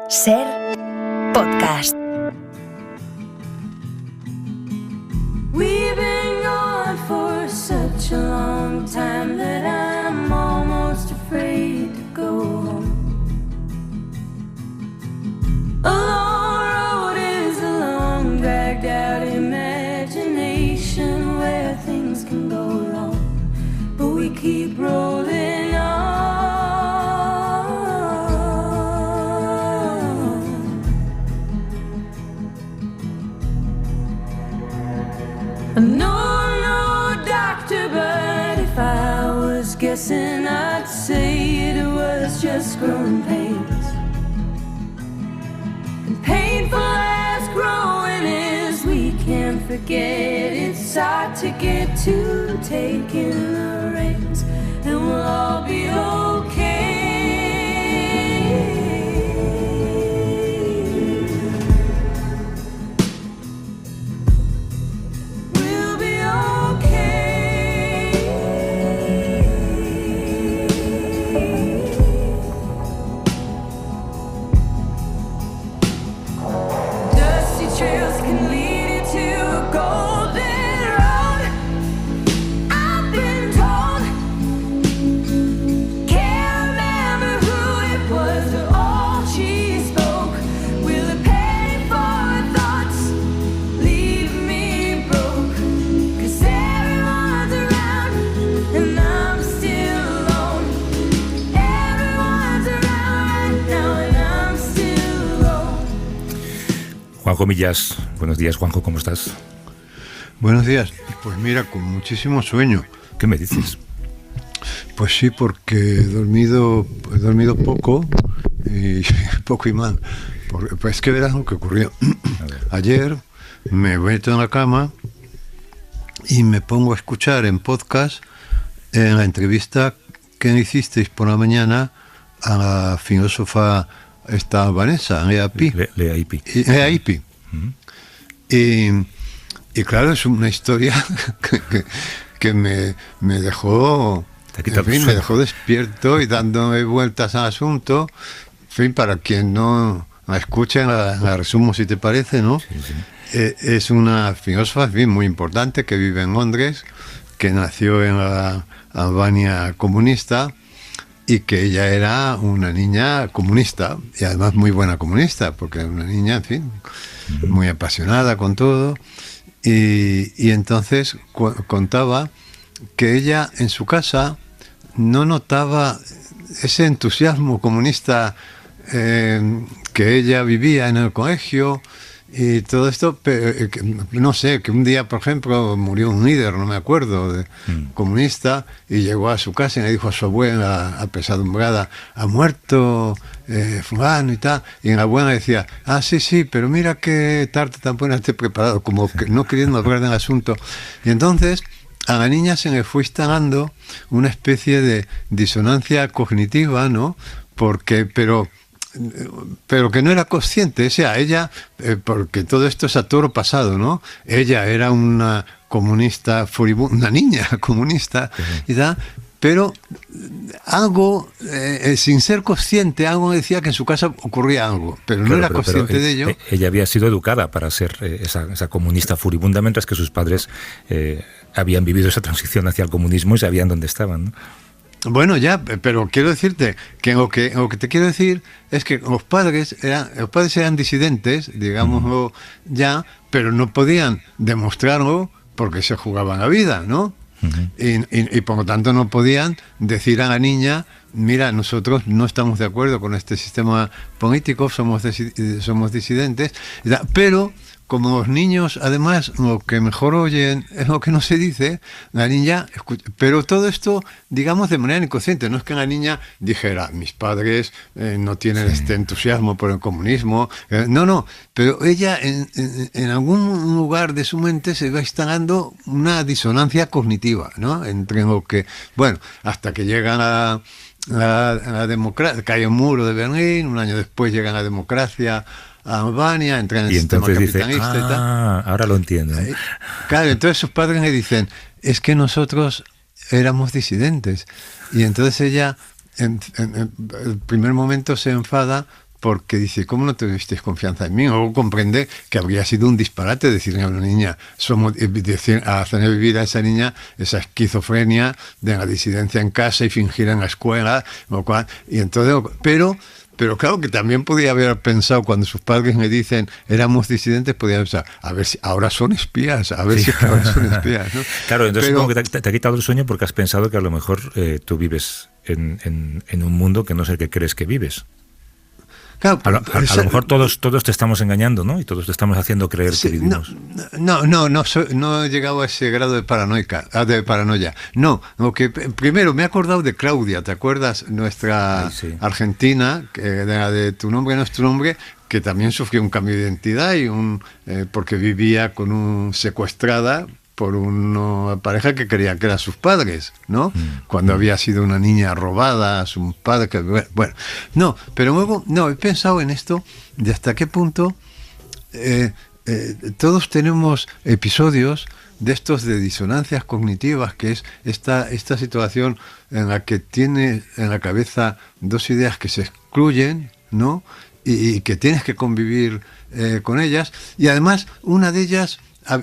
Ser podcast. We've been gone for such a long time that I'm almost afraid to go home. A long road is a long, dragged out imagination where things can go wrong, but we keep rolling on. No, doctor, but if I was guessing, I'd say it was just growing pains. And painful as growing is, we can't forget it's hard to get to taking the reins, and we'll all be okay. Trails can lead you to a golden road, I've been told. Can't remember who it was, but all she spoke will the pay for thoughts leave me broke. 'Cause everyone's around and I'm still alone. Everyone's around right now and I'm still alone. Juanjo Millas, buenos días, Juanjo, ¿cómo estás? Buenos días. Pues mira, con muchísimo sueño. ¿Qué me dices? Pues sí, porque he dormido poco y poco y mal. Pues que verás lo que ocurrió. Ayer me meto en la cama y me pongo a escuchar en podcast en la entrevista que hicisteis por la mañana a la filósofa esta Vanessa, Lea Ypi. Uh-huh. Y claro, es una historia que me dejó, en fin, me dejó despierto y dándome vueltas al asunto. En fin, para quien no la escuche, la resumo si te parece, ¿no? Sí, sí. Es una filósofa, en fin, muy importante, que vive en Londres, que nació en la Albania comunista, y que ella era una niña comunista, y además muy buena comunista, porque era una niña, en fin, muy apasionada con todo, y entonces contaba que ella en su casa no notaba ese entusiasmo comunista que ella vivía en el colegio, y todo esto, no sé, que un día, por ejemplo, murió un líder, no me acuerdo, comunista, y llegó a su casa y le dijo a su abuela, apesadumbrada, ha muerto fulano y tal, y la abuela decía, sí, pero mira qué tarde tan buena te he preparado, como que no queriendo hablar del asunto. Y entonces a la niña se le fue instalando una especie de disonancia cognitiva, ¿no? Pero que no era consciente, o sea, ella, porque todo esto es a toro pasado, ¿no? Ella era una comunista furibunda, una niña comunista, y tal, pero algo, sin ser consciente, algo decía que en su casa ocurría algo, pero no era consciente de ello. Ella había sido educada para ser esa comunista furibunda, mientras que sus padres habían vivido esa transición hacia el comunismo y sabían dónde estaban, ¿no? Bueno, ya, pero quiero decirte que lo que te quiero decir es que los padres eran disidentes, digámoslo ya, pero no podían demostrarlo porque se jugaban la vida, ¿no? Uh-huh. Y por lo tanto no podían decir a la niña, mira, nosotros no estamos de acuerdo con este sistema político, somos disidentes, pero como los niños, además, lo que mejor oyen es lo que no se dice, la niña escucha. Pero todo esto, digamos, de manera inconsciente. No es que la niña dijera, mis padres no tienen este entusiasmo por el comunismo. No. Pero ella, en algún lugar de su mente, se va instalando una disonancia cognitiva, ¿no? Entre lo que, bueno, hasta que llegan a la democracia, cae el muro de Berlín, un año después llega la democracia a Albania, entra en el sistema capitalista y tal. Ahora lo entiendo. Claro, entonces sus padres le dicen, es que nosotros éramos disidentes. Y entonces ella, en el primer momento se enfada porque dice, ¿cómo no tuvisteis confianza en mí? Luego comprende que habría sido un disparate decirle a una niña, hacer vivir a esa niña esa esquizofrenia de la disidencia en casa y fingir en la escuela, lo cual, y entonces, pero claro que también podía haber pensado, cuando sus padres me dicen éramos disidentes, podía pensar, a ver si ahora son espías, a ver si ahora son espías, ¿no? Claro, entonces Pero, como que te ha quitado el sueño porque has pensado que a lo mejor tú vives en un mundo que no es el que crees que vives. claro, A lo mejor todos te estamos engañando, ¿no? Y todos te estamos haciendo creer que sí, vivimos. no he llegado a ese grado de paranoia. No, que primero me he acordado de Claudia, ¿te acuerdas? Nuestra Ay, sí. argentina, que era de Tu nombre no es tu nombre, que también sufrió un cambio de identidad y porque vivía secuestrada por una pareja que quería que eran sus padres, ¿no? Cuando había sido una niña robada a su padre, bueno, no, pero luego, he pensado en esto, de hasta qué punto todos tenemos episodios de estos de disonancias cognitivas, que es esta situación en la que tiene en la cabeza dos ideas que se excluyen, ¿no? Y que tienes que convivir con ellas, y además una de ellas a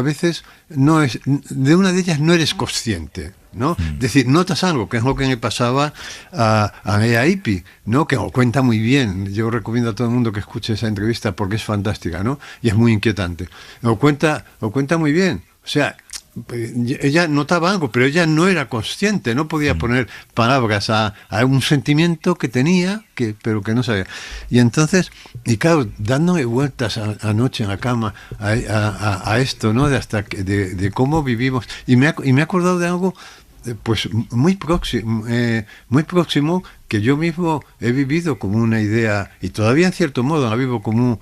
veces de una de ellas no eres consciente, ¿no? Es decir, notas algo, que es lo que me pasaba a Lea Ypi, ¿no? Que lo cuenta muy bien. Yo recomiendo a todo el mundo que escuche esa entrevista porque es fantástica, ¿no? Y es muy inquietante. Lo cuenta muy bien. O sea, ella notaba algo, pero ella no era consciente, no podía poner palabras a un sentimiento que tenía, pero que no sabía. Y entonces, y claro, dándole vueltas anoche en la cama a esto, ¿no? De cómo vivimos. Y me he acordado de algo pues muy próximo, que yo mismo he vivido como una idea, y todavía en cierto modo la vivo como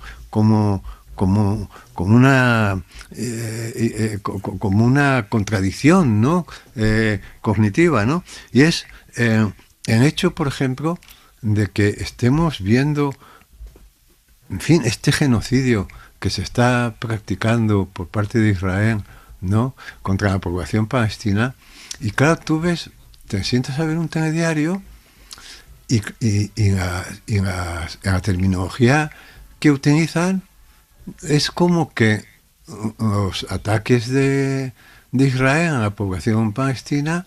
una contradicción, ¿no? Cognitiva, ¿no? Y es el hecho, por ejemplo, de que estemos viendo, en fin, este genocidio que se está practicando por parte de Israel, ¿no? Contra la población palestina. Y claro, tú ves, te sientas a ver un telediario y la terminología que utilizan es como que los ataques de Israel a la población palestina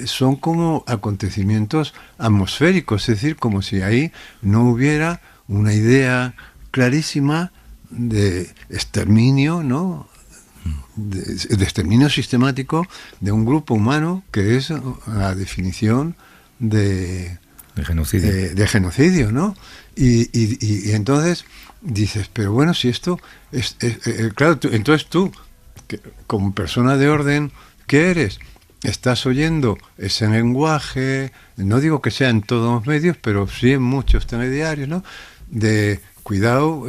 son como acontecimientos atmosféricos, es decir, como si ahí no hubiera una idea clarísima de exterminio, ¿no? De exterminio sistemático de un grupo humano, que es la definición de genocidio, ¿no? Y entonces dices, pero bueno, si esto es claro, entonces tú, como persona de orden que eres, estás oyendo ese lenguaje, no digo que sea en todos los medios, pero sí en muchos telediarios, ¿no? De cuidado,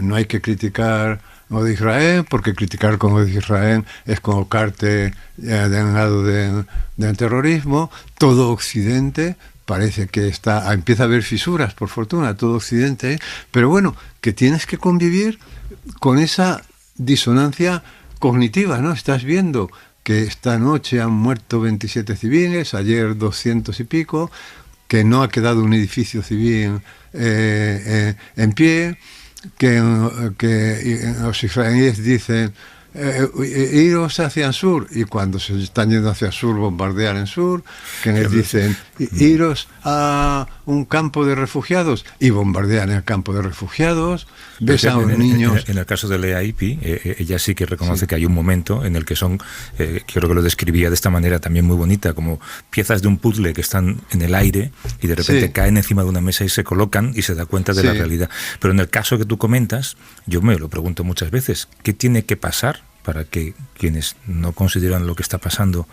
no hay que criticar lo de Israel, porque criticar con lo de Israel es colocarte del lado del terrorismo. Todo Occidente parece que empieza a haber fisuras, por fortuna, todo Occidente, pero bueno, que tienes que convivir con esa disonancia cognitiva, ¿no? Estás viendo que esta noche han muerto 27 civiles, ayer 200 y pico, que no ha quedado un edificio civil en pie, que los israelíes dicen iros hacia el sur, y cuando se están yendo hacia el sur bombardear en sur, que les dicen iros a un campo de refugiados y bombardean el campo de refugiados. Ves a los niños. En el caso de Lea Ypi, ella sí que reconoce que hay un momento en el que son, creo que lo describía de esta manera también muy bonita, como piezas de un puzzle que están en el aire y de repente caen encima de una mesa y se colocan y se da cuenta de la realidad. Pero en el caso que tú comentas, yo me lo pregunto muchas veces, ¿qué tiene que pasar para que quienes no consideran lo que está pasando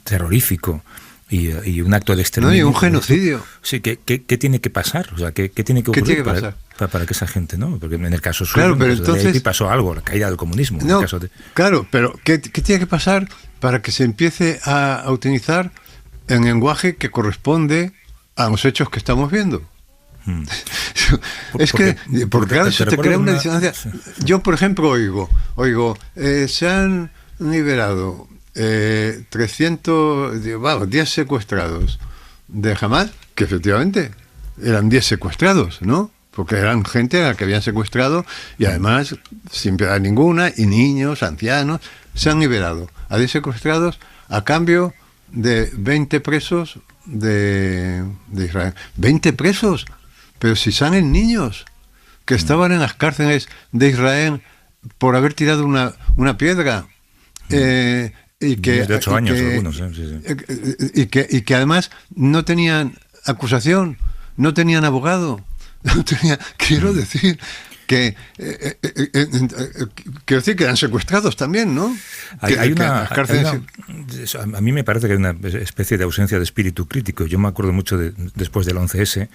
terrorífico y un acto de exterminio? No, y un genocidio. Sí, ¿qué tiene que pasar? O sea, ¿qué tiene que ocurrir para que esa gente, ¿no? Porque en el caso suyo, claro, pero entonces pasó algo, la caída del comunismo. No, en el caso de... claro, pero ¿qué tiene que pasar para que se empiece a utilizar el lenguaje que corresponde a los hechos que estamos viendo? Porque claro, se te crea una disonancia. Yo, por ejemplo, oigo, se han liberado 310 secuestrados de Hamas, que efectivamente eran 10 secuestrados, ¿no? Porque eran gente a la que habían secuestrado y además, sin piedad ninguna, y niños, ancianos, se han liberado a 10 secuestrados a cambio de 20 presos de Israel. 20 presos, pero si salen niños que estaban en las cárceles de Israel por haber tirado una piedra. Y que, de 8 años algunos, y que además no tenían acusación, no tenían abogado, no tenía, quiero decir que quiero decir que eran secuestrados también, ¿no? A mí me parece que hay una especie de ausencia de espíritu crítico. Yo me acuerdo mucho después del 11S,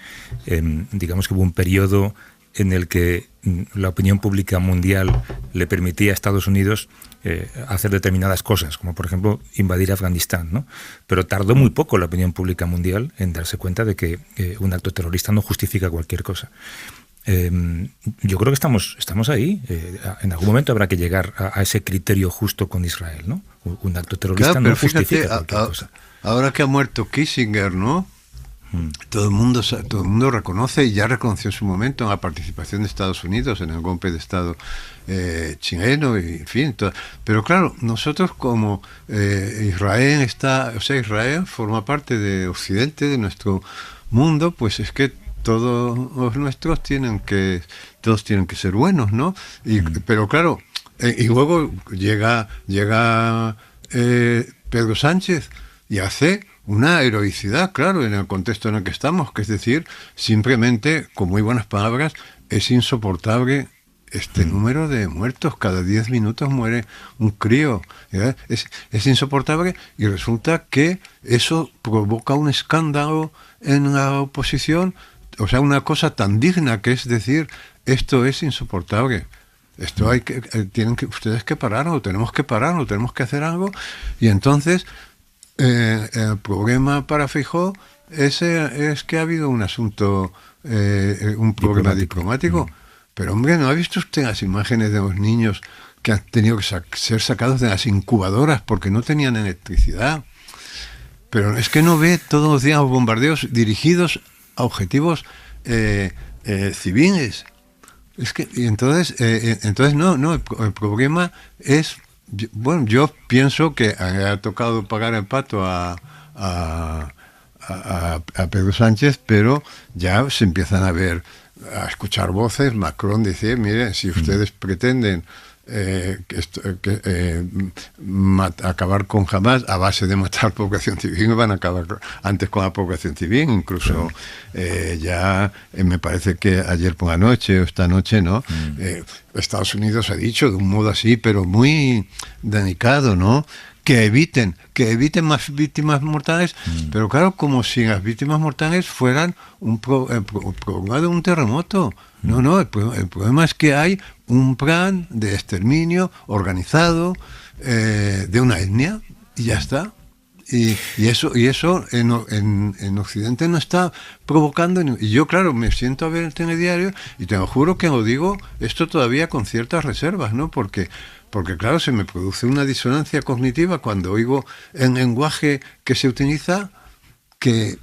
digamos que hubo un periodo en el que la opinión pública mundial le permitía a Estados Unidos hacer determinadas cosas, como por ejemplo invadir Afganistán, ¿no? Pero tardó muy poco la opinión pública mundial en darse cuenta de que un acto terrorista no justifica cualquier cosa. Yo creo que estamos ahí. En algún momento habrá que llegar a ese criterio justo con Israel, ¿no? Un acto terrorista no justifica cualquier cosa. Ahora que ha muerto Kissinger, ¿no? Todo el mundo reconoce, y ya reconoció en su momento, la participación de Estados Unidos en el golpe de Estado chileno, y en fin. Pero claro, nosotros como Israel forma parte de Occidente, de nuestro mundo, pues es que todos los nuestros todos tienen que ser buenos, ¿no? Pero claro, y luego llega Pedro Sánchez y hace una heroicidad, claro, en el contexto en el que estamos, que es decir, simplemente, con muy buenas palabras, es insoportable este número de muertos. Cada 10 minutos muere un crío. Es insoportable, y resulta que eso provoca un escándalo en la oposición, o sea, una cosa tan digna, que es decir, esto es insoportable. Esto tienen ustedes que pararlo, tenemos que pararlo, tenemos que hacer algo. Y entonces el problema para Feijóo es que ha habido un asunto, un problema diplomático. Pero hombre, ¿no ha visto usted las imágenes de los niños que han tenido que ser sacados de las incubadoras porque no tenían electricidad? Pero es que no ve todos los días los bombardeos dirigidos a objetivos civiles. Es que, y entonces no, el problema es, bueno, yo pienso que ha tocado pagar el pato a Pedro Sánchez, pero ya se empiezan a escuchar voces. Macron dice, mire, si ustedes pretenden acabar con Hamas a base de matar población civil, van a acabar antes con la población civil. Incluso ya me parece que ayer por la noche o esta noche, ¿no? Estados Unidos ha dicho de un modo así, pero muy delicado, ¿no? Que eviten más víctimas mortales, pero claro, como si las víctimas mortales fueran el problema de un terremoto. No, el problema es que hay un plan de exterminio organizado de una etnia, y ya está. Y eso en Occidente no está provocando. Y yo, claro, me siento a ver el telediario y te lo juro que lo digo esto todavía con ciertas reservas, ¿no? Porque claro, se me produce una disonancia cognitiva cuando oigo el lenguaje que se utiliza, que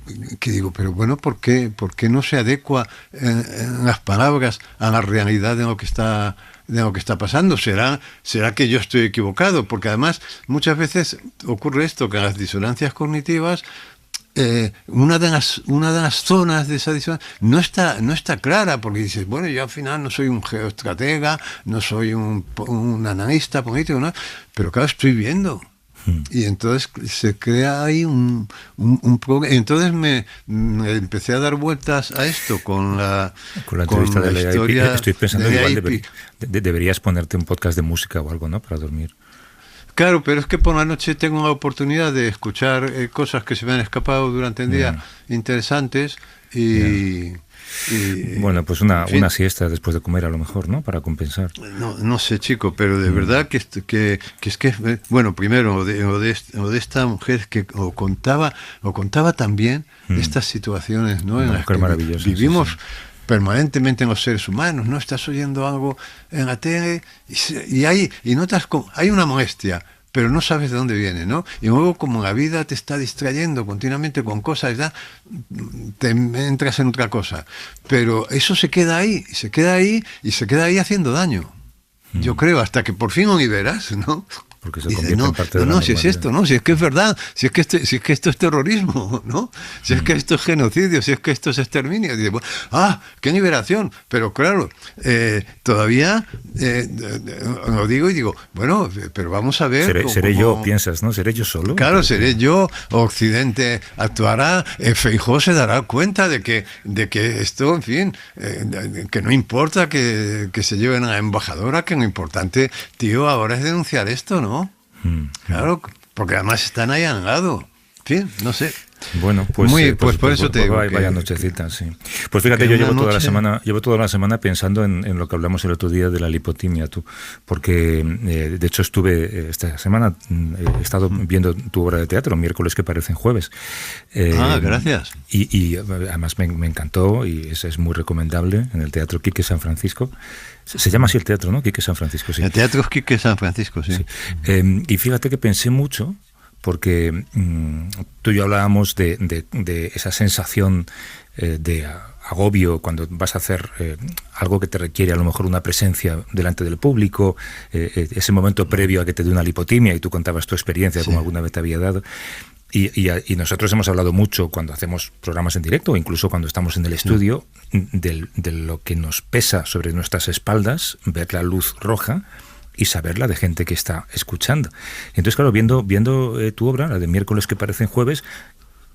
digo, pero bueno, ¿por qué no se adecua en las palabras a la realidad de lo que está pasando? ¿Será que yo estoy equivocado? Porque además muchas veces ocurre esto, que las disonancias cognitivas, una de las zonas de esa disonancia no está clara, porque dices, bueno, yo al final no soy un geoestratega, no soy un analista político, ¿no? Pero claro, estoy viendo. Y entonces se crea ahí un problema. Entonces me empecé a dar vueltas a esto con la entrevista de la historia. Estoy pensando que igual deberías ponerte un podcast de música o algo, ¿no? Para dormir. Claro, pero es que por la noche tengo la oportunidad de escuchar cosas que se me han escapado durante el día, interesantes, y bueno, pues una siesta después de comer a lo mejor, ¿no? Para compensar. No sé, chico, pero de verdad que es que bueno, primero lo de esta mujer que lo contaba también estas situaciones, ¿no? En las que vivimos permanentemente en los seres humanos, ¿no? Estás oyendo algo en la tele y notas como hay una molestia, pero no sabes de dónde viene, ¿no? Y luego, como la vida te está distrayendo continuamente con cosas, ya te entras en otra cosa. Pero eso se queda ahí y se queda ahí haciendo daño. Yo creo, hasta que por fin lo liberas, ¿no? Porque se Dices, convierte en parte de la si es normalidad. esto, no, si es que es verdad, si es que esto es terrorismo, ¿no? Si es que esto es genocidio, si es que esto es exterminio. Dices, qué liberación. Pero claro, todavía lo digo y digo, bueno, pero vamos a ver. Seré yo, piensas, ¿no? ¿Seré yo solo? Claro, seré yo, Occidente actuará, Feijóo se dará cuenta de que esto, en fin, que no importa que se lleven a la embajadora, que lo importante, tío, ahora es denunciar esto, ¿no? Claro, porque además están ahí al lado. Sí, no sé. Bueno, pues, Pues por eso te digo vaya que- nochecita, sí. Pues fíjate, yo una llevo toda la noche- semana pensando en lo que hablamos el otro día de la lipotimia, tú, porque de hecho esta semana he estado viendo tu obra de teatro, Miércoles que parecen jueves. Gracias. Y además me encantó y es muy recomendable en el Teatro Quique San Francisco. Se llama así el teatro, ¿no? Quique San Francisco, sí. El Teatro Quique San Francisco, sí. Sí. Y fíjate que pensé mucho, porque tú y yo hablábamos de esa sensación de agobio cuando vas a hacer algo que te requiere a lo mejor una presencia delante del público, ese momento previo a que te dé una lipotimia, y tú contabas tu experiencia, como alguna vez te había dado. Y nosotros hemos hablado mucho cuando hacemos programas en directo, o incluso cuando estamos en el estudio, de lo que nos pesa sobre nuestras espaldas, ver la luz roja y saberla de gente que está escuchando. Entonces, claro, viendo tu obra, la de Miércoles que parecen jueves,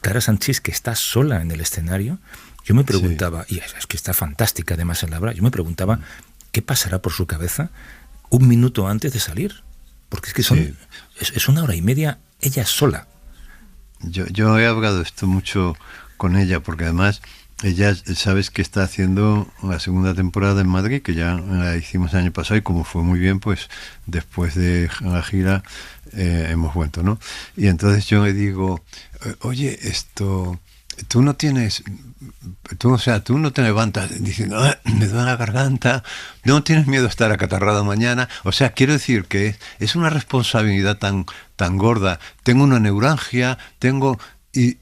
Clara Sanchis, que está sola en el escenario, yo me preguntaba, y es que está fantástica además en la obra, yo me preguntaba qué pasará por su cabeza un minuto antes de salir. Porque es que es una hora y media ella sola. Yo he hablado esto mucho con ella, porque además ella, sabes que está haciendo la segunda temporada en Madrid, que ya la hicimos el año pasado, y como fue muy bien, pues después de la gira hemos vuelto, ¿no? Y entonces yo le digo, oye, tú no te levantas diciendo, me duele la garganta, no tienes miedo a estar acatarrado mañana. O sea, quiero decir que es una responsabilidad tan gorda. Tengo una neuralgia, y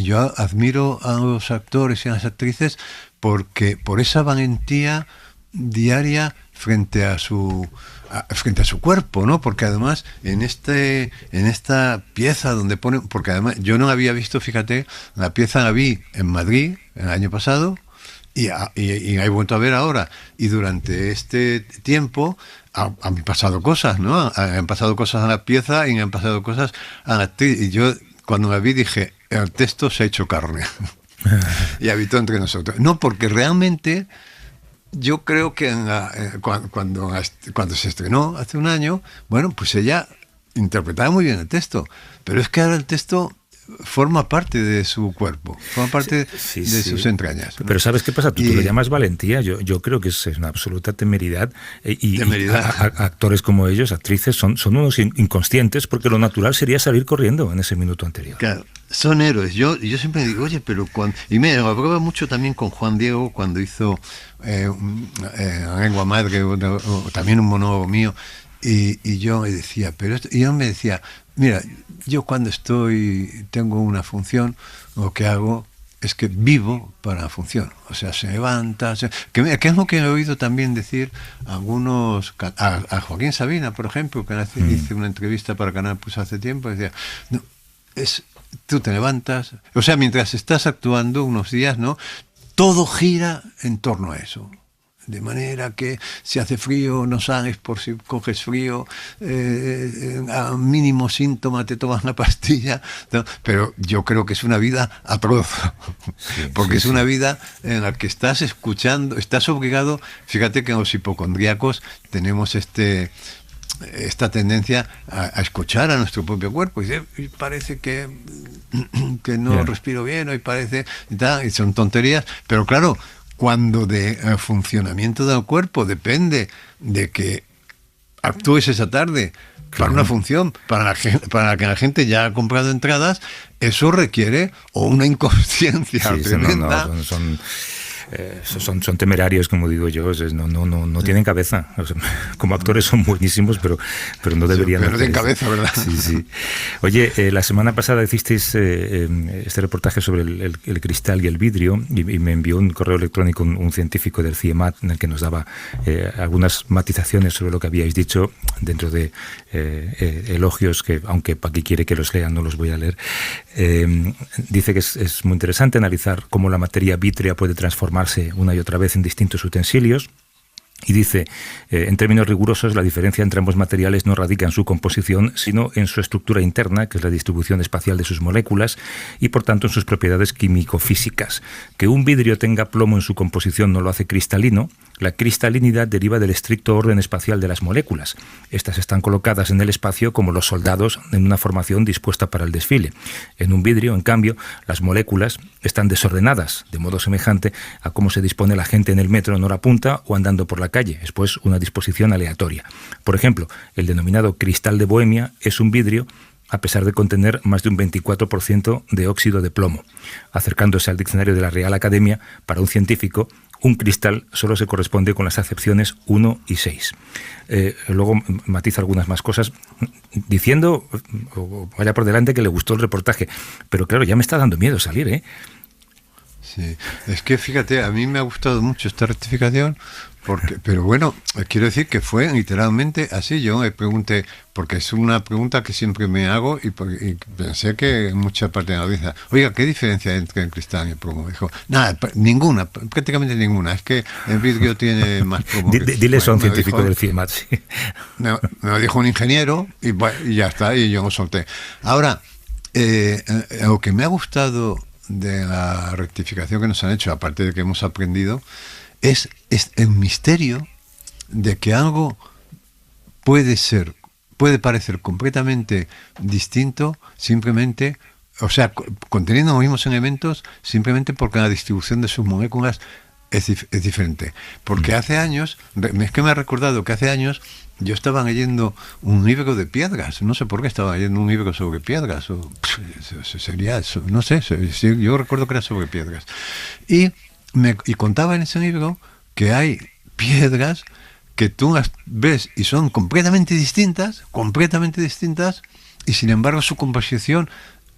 yo admiro a los actores y a las actrices por esa valentía diaria frente a su cuerpo, ¿no? Porque además en esta pieza donde ponen, porque además yo no la había visto, fíjate, la pieza la vi en Madrid el año pasado y la he vuelto a ver ahora, y durante este tiempo han pasado cosas, ¿no? Han pasado cosas a la pieza y han pasado cosas a la actriz, y yo cuando la vi dije, el texto se ha hecho carne y habitó entre nosotros. No, porque realmente yo creo que cuando se estrenó hace un año, bueno, pues ella interpretaba muy bien el texto, pero es que ahora el texto forma parte de su cuerpo, forma parte de sus entrañas, ¿no? Pero ¿sabes qué pasa? Tú lo llamas valentía, yo creo que es una absoluta temeridad, y actores como ellos, actrices, son unos inconscientes, porque lo natural sería salir corriendo en ese minuto anterior. Claro, son héroes. Yo siempre digo, oye, pero y me hablaba mucho también con Juan Diego cuando hizo La lengua madre, o también un monólogo mío, y yo me decía, y él me decía, mira, yo cuando tengo una función, lo que hago es que vivo para la función. O sea, se levanta, que es lo que he oído también decir algunos, a Joaquín Sabina, por ejemplo, que hice una entrevista para Canal Plus hace tiempo, decía, no, tú te levantas, o sea, mientras estás actuando unos días, ¿no? Todo gira en torno a eso. De manera que si hace frío no sales por si coges frío, a mínimo síntoma te tomas una pastilla, ¿no? Pero yo creo que es una vida atroz, porque es una vida en la que estás escuchando, estás obligado. Fíjate que los hipocondríacos tenemos esta tendencia a escuchar a nuestro propio cuerpo, y parece que no respiro bien, hoy parece y son tonterías, pero claro, cuando de funcionamiento del cuerpo depende de que actúes esa tarde para una función para la que la gente ya ha comprado entradas, eso requiere o una inconsciencia tremenda. son temerarios, como digo yo, no tienen cabeza. O sea, como actores son buenísimos, pero no deberían. Pero no tienen cabeza, ¿verdad? Sí. Oye, la semana pasada hicisteis este reportaje sobre el cristal y el vidrio, y me envió un correo electrónico un científico del CIEMAT en el que nos daba algunas matizaciones sobre lo que habíais dicho dentro de elogios que, aunque Paqui quiere que los lean, no los voy a leer. Dice que es muy interesante analizar cómo la materia vítrea puede transformarse una y otra vez en distintos utensilios. Y dice, en términos rigurosos, la diferencia entre ambos materiales no radica en su composición, sino en su estructura interna, que es la distribución espacial de sus moléculas, y por tanto en sus propiedades químico-físicas. Que un vidrio tenga plomo en su composición no lo hace cristalino. La cristalinidad deriva del estricto orden espacial de las moléculas. Estas están colocadas en el espacio como los soldados en una formación dispuesta para el desfile. En un vidrio, en cambio, las moléculas están desordenadas, de modo semejante a cómo se dispone la gente en el metro en hora punta o andando por la calle. Es pues una disposición aleatoria. Por ejemplo, el denominado cristal de Bohemia es un vidrio a pesar de contener más de un 24% de óxido de plomo. Acercándose al diccionario de la Real Academia, para un científico, un cristal solo se corresponde con las acepciones 1 y 6. Luego matiza algunas más cosas, diciendo, vaya por delante, que le gustó el reportaje. Pero claro, ya me está dando miedo salir, ¿eh? Sí, es que fíjate, a mí me ha gustado mucho esta rectificación, pero bueno, quiero decir que fue literalmente así. Yo me pregunté, porque es una pregunta que siempre me hago y pensé que en mucha parte de la audiencia, oiga, ¿qué diferencia hay entre el cristal y el plomo? Dijo, nada, ninguna, prácticamente ninguna, es que el vidrio tiene más plomo. Dile eso a un científico del CIEMAT. Sí. Me lo dijo un ingeniero y ya está, y yo lo solté. Ahora, lo que me ha gustado de la rectificación que nos han hecho, aparte de que hemos aprendido, es el misterio de que algo puede parecer completamente distinto simplemente, o sea, conteniendo los mismos elementos, simplemente porque la distribución de sus moléculas es diferente. Porque hace años, es que me ha recordado que hace años yo estaba leyendo un libro de piedras, no sé por qué estaba leyendo un libro sobre piedras, sería eso, no sé, yo recuerdo que era sobre piedras. Y contaba en ese libro que hay piedras que tú las ves y son completamente distintas, y sin embargo su composición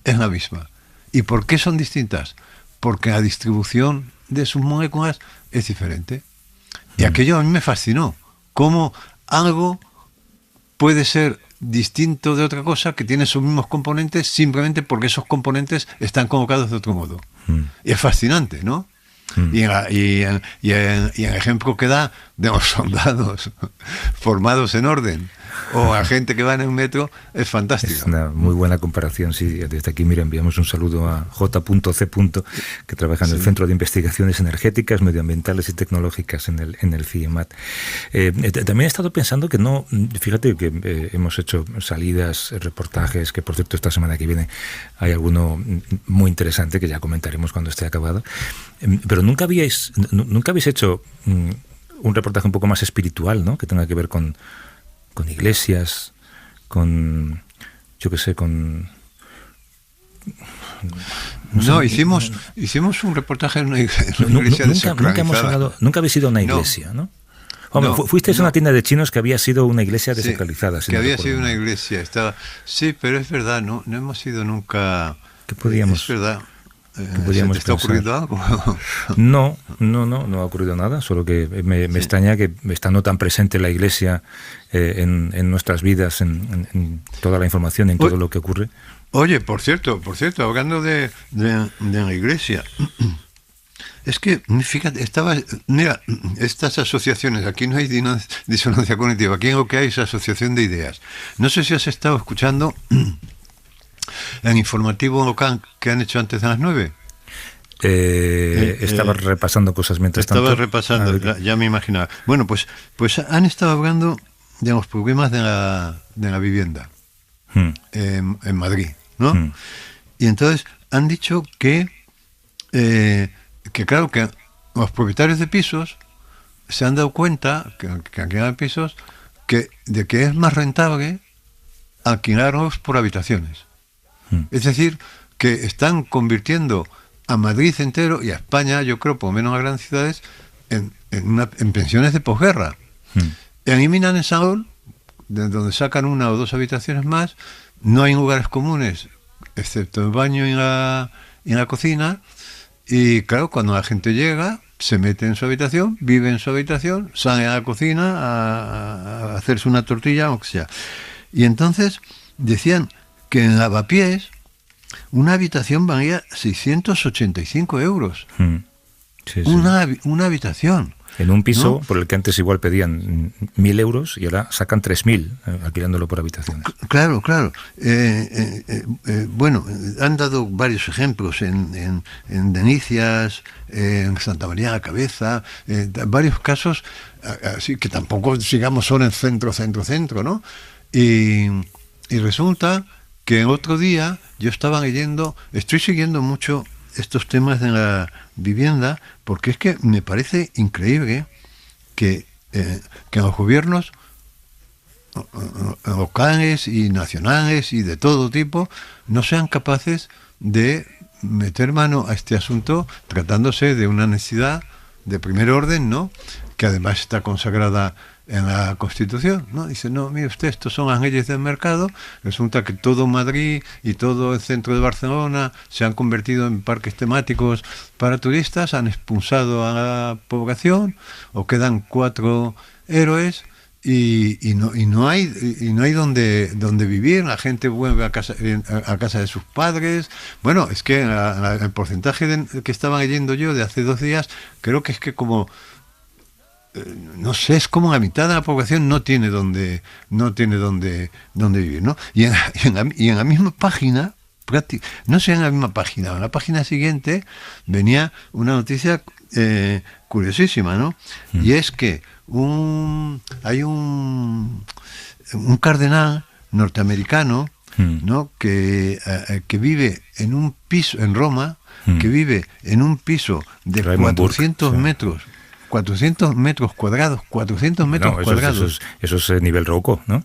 es la misma. ¿Y por qué son distintas? Porque la distribución de sus moléculas es diferente. Y aquello a mí me fascinó, cómo algo puede ser distinto de otra cosa que tiene sus mismos componentes simplemente porque esos componentes están colocados de otro modo. Y es fascinante, ¿no? Y el ejemplo que da de los soldados formados en orden o a gente que va en el metro es fantástico. Es una muy buena comparación, sí. Desde aquí, mira, enviamos un saludo a J.C. que trabaja en el Centro de Investigaciones Energéticas, Medioambientales y Tecnológicas en el CIEMAT. También he estado pensando que no, fíjate que hemos hecho salidas, reportajes, que por cierto esta semana que viene hay alguno muy interesante que ya comentaremos cuando esté acabado, pero nunca habéis hecho un reportaje un poco más espiritual, ¿no? Que tenga que ver con iglesias, con, yo qué sé, con... No, hicimos un reportaje en una iglesia desacralizada. Nunca habéis ido a una iglesia, ¿no? Hombre, fuisteis a una tienda de chinos que había sido una iglesia desacralizada. Sí, que había sido una iglesia. Sí, pero es verdad, no hemos ido nunca... ¿Qué podíamos? Es verdad. ¿Te está ocurriendo algo? No ha ocurrido nada, solo que me extraña que estando tan presente la Iglesia en nuestras vidas, en toda la información, en todo lo que ocurre. Oye, por cierto, hablando de la Iglesia, es que, fíjate, mira, estas asociaciones, aquí no hay disonancia cognitiva, aquí lo que hay es asociación de ideas. No sé si has estado escuchando el informativo local que han hecho antes de las 9. Estaba repasando cosas mientras tanto. Estaba repasando, ya me imaginaba. Bueno, pues han estado hablando de los problemas de la vivienda en Madrid, ¿no? Y entonces han dicho que claro, que los propietarios de pisos se han dado cuenta, que alquilan pisos, de que es más rentable alquilarlos por habitaciones. Es decir, que están convirtiendo a Madrid entero y a España, yo creo, por lo menos a grandes ciudades, en pensiones de posguerra. En Minan, en Saúl, de donde sacan una o dos habitaciones más, no hay lugares comunes, excepto el baño y la cocina. Y claro, cuando la gente llega, se mete en su habitación, vive en su habitación, sale a la cocina a hacerse una tortilla o lo que sea. Y entonces decían que en Lavapiés una habitación valía 685 euros. Sí, sí. Una habitación. En un piso, ¿no? por el que antes igual pedían 1.000 euros y ahora sacan 3.000 alquilándolo por habitaciones. Claro. Bueno, han dado varios ejemplos en Denicias, en Santa María de la Cabeza, varios casos, así que tampoco sigamos solo en centro, ¿no? Y resulta que el otro día yo estaba leyendo, estoy siguiendo mucho estos temas de la vivienda, porque es que me parece increíble que los gobiernos locales y nacionales y de todo tipo no sean capaces de meter mano a este asunto, tratándose de una necesidad de primer orden, ¿no? Que además está consagrada en la Constitución, ¿no? Dice, no, mire usted, estos son las leyes del mercado. Resulta que todo Madrid y todo el centro de Barcelona se han convertido en parques temáticos para turistas, han expulsado a la población, o quedan 4 héroes y no hay donde vivir. La gente vuelve a casa de sus padres. Bueno, es que el porcentaje que estaba leyendo yo de hace 2 días, creo que es que como no sé, es como la mitad de la población no tiene donde vivir, ¿no? Y en la misma página, no sé, en la misma página, en la página siguiente venía una noticia curiosísima, ¿no? Y es que hay un cardenal norteamericano, ¿no? que vive en un piso en Roma, que vive en un piso de Raymond 400 Burke, metros. 400 metros cuadrados, 400 metros cuadrados. Eso es nivel Rocco, ¿no?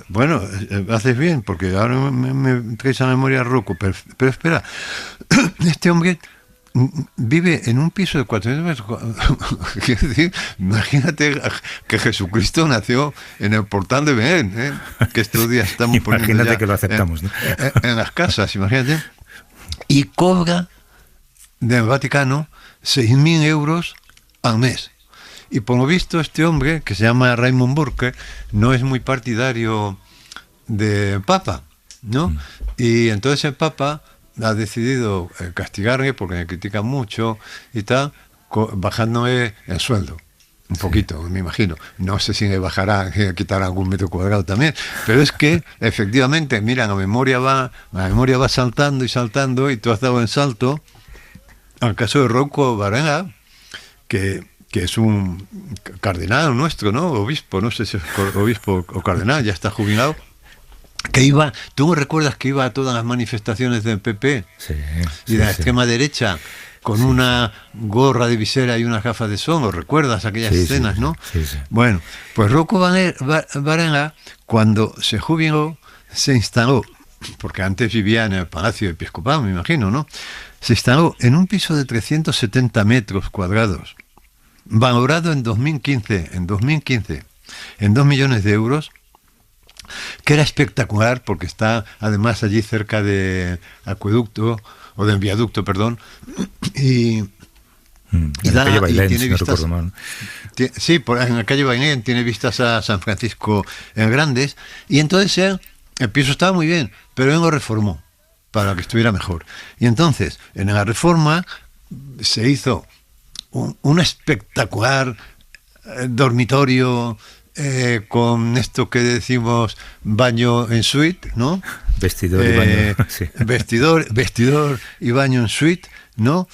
Bueno, haces bien, porque ahora me traes a la memoria Rocco, pero espera, este hombre vive en un piso de 400 metros. Quiero decir, imagínate que Jesucristo nació en el portal de Belén, que estos días estamos poniendo imagínate ya que lo aceptamos, ¿no? en las casas, imagínate. Y cobra del Vaticano 6.000 euros al mes. Y por lo visto este hombre, que se llama Raymond Burke, no es muy partidario del Papa, ¿no? Y entonces el Papa ha decidido castigarle porque le critica mucho y tal, bajándole el sueldo. Un poquito, me imagino. No sé si le bajará, le quitará algún metro cuadrado también. Pero es que, efectivamente, mira, la memoria va saltando y tú has dado el salto al caso de Rocco Barrena, que es un cardenal nuestro, ¿no? Obispo, no sé si es obispo o cardenal, ya está jubilado, que ¿tú me recuerdas que iba a todas las manifestaciones del PP y de la extrema derecha con una gorra de visera y unas gafas de sol? ¿O recuerdas aquellas escenas, no? Sí. Bueno, pues Rocco Barrena, cuando se jubiló, se instaló, porque antes vivía en el Palacio Episcopal, me imagino, ¿no? Se instaló en un piso de 370 metros cuadrados, valorado en 2015, en 2 millones de euros, que era espectacular porque está además allí cerca de acueducto, o del viaducto, perdón, y en la calle Bailén, si no recuerdo mal. Sí, en la calle Bailén tiene vistas a San Francisco en Grandes, y entonces el piso estaba muy bien, pero él lo reformó para que estuviera mejor. Y entonces, en la reforma se hizo un espectacular dormitorio con esto que decimos baño en suite, ¿no? Vestidor y baño. Sí. Vestidor y baño en suite, ¿no?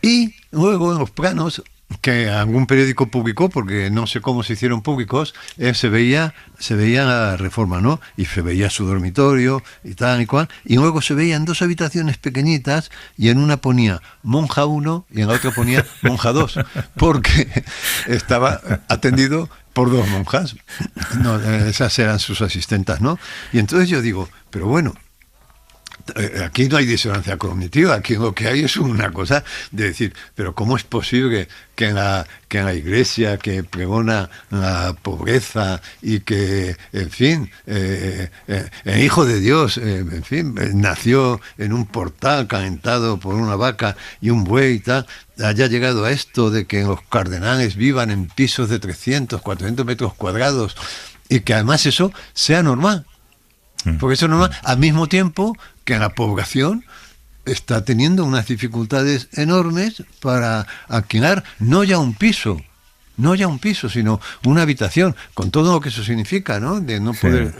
Y luego en los planos que algún periódico publicó, porque no sé cómo se hicieron públicos, se veía la reforma, ¿no? Y se veía su dormitorio y tal y cual, y luego se veían 2 habitaciones pequeñitas, y en una ponía monja 1 y en la otra ponía monja 2, porque estaba atendido por 2 monjas, no, esas eran sus asistentas, ¿no? Y entonces yo digo, pero bueno, aquí no hay disonancia cognitiva, aquí lo que hay es una cosa de decir, pero ¿cómo es posible que en la iglesia que pregona la pobreza y que, en fin, el Hijo de Dios, en fin, nació en un portal calentado por una vaca y un buey y tal, haya llegado a esto de que los cardenales vivan en pisos de 300, 400 metros cuadrados y que además eso sea normal? Porque eso es normal, al mismo tiempo que la población está teniendo unas dificultades enormes para alquilar no ya un piso, sino una habitación, con todo lo que eso significa, ¿no? De no poder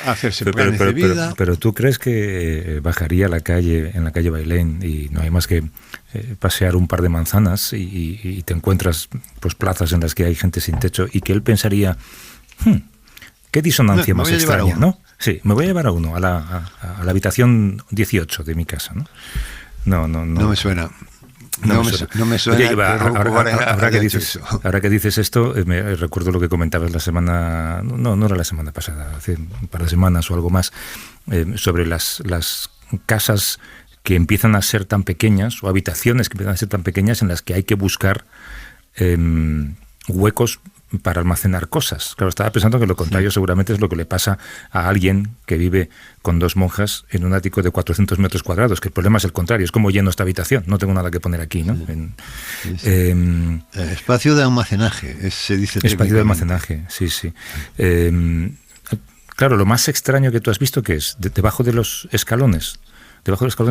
hacerse planes de vida. Pero ¿tú crees que bajaría a la calle, en la calle Bailén, y no hay más que pasear un par de manzanas y te encuentras pues plazas en las que hay gente sin techo, y que él pensaría, qué disonancia más extraña, ¿no? Sí, me voy a llevar a uno, a la habitación 18 de mi casa, ¿no? No me suena. No me suena. Oye, Iba, ahora que dices esto, me recuerdo lo que comentabas la semana, no era la semana pasada, hace un par de semanas o algo más, sobre las casas que empiezan a ser tan pequeñas, o habitaciones que empiezan a ser tan pequeñas, en las que hay que buscar huecos para almacenar cosas. Claro, estaba pensando que lo contrario seguramente es lo que le pasa a alguien que vive con 2 monjas en un ático de 400 metros cuadrados, que el problema es el contrario, es como lleno esta habitación, no tengo nada que poner aquí, ¿no? Espacio de almacenaje, se dice. Espacio de almacenaje, sí. Claro, lo más extraño que tú has visto, que es debajo de los escalones